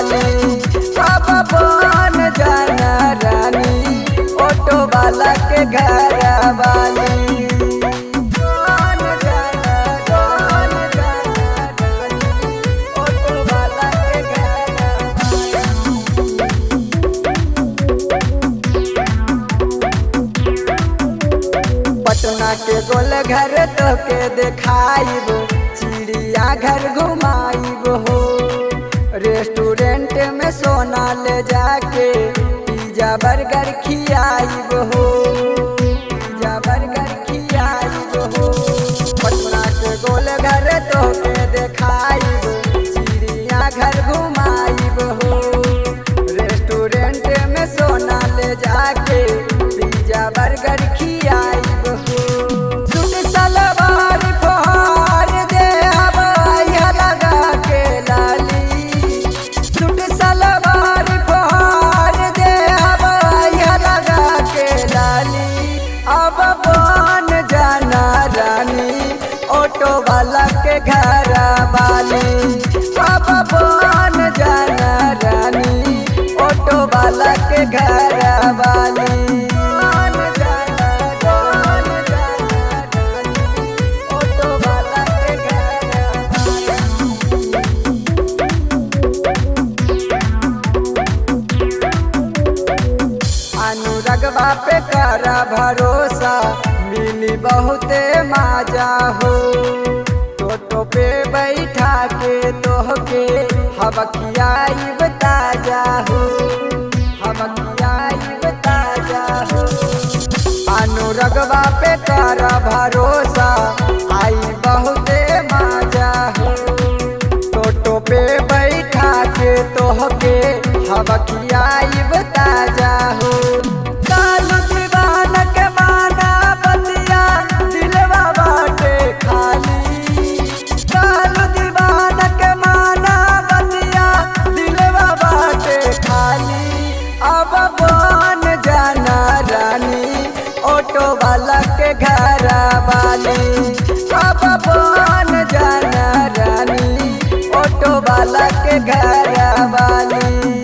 वाली। अब बन जाना रानी ऑटो वाला के घर वाली। पटना के गोल घर तो के देखाइब, चिड़िया घर घुमाइब हो। रेस्टोरेंट में सोना ले जाके पिज्जा बर्गर खियाइब हो, पिज्जा बर्गर खियाइब हो। पटना के गोल घर तो के देखाइब, चिड़िया घर घुमाइब हो। रेस्टोरेंट में सोना ले जाके पिज्जा बर्गर खियाइब हो। सूट सलवार फहार दे हवाइया लगा के लाली। सूट सलवार फहार दे हवाइया लगा के लाली। अब बन जाना रानी ऑटो वाला के घर वाली। अब बन जाना रानी ऑटो वाला के घर वाली। अनुरगवा पे कर भरोसा, मिली बहुते मजा हो। टोटो पे बैठा के तोहके हवखियाइब ताजा हो, हवखियाइब ताजा हो। अनुरगवा पे कर भरोसा, आई बहुते मजा हो। टोटो पे बैठा के तोहके हवखियाइब ताजा हो। कालू दीवान के माना बतिया दिलवा बाटे खाली। कालू दीवान के माना बतिया दिलवा बाटे खाली। अब बन जाना रानी ऑटो वाला के घर वाली। अब बन जाना रानी ऑटो वाला के घर वाली।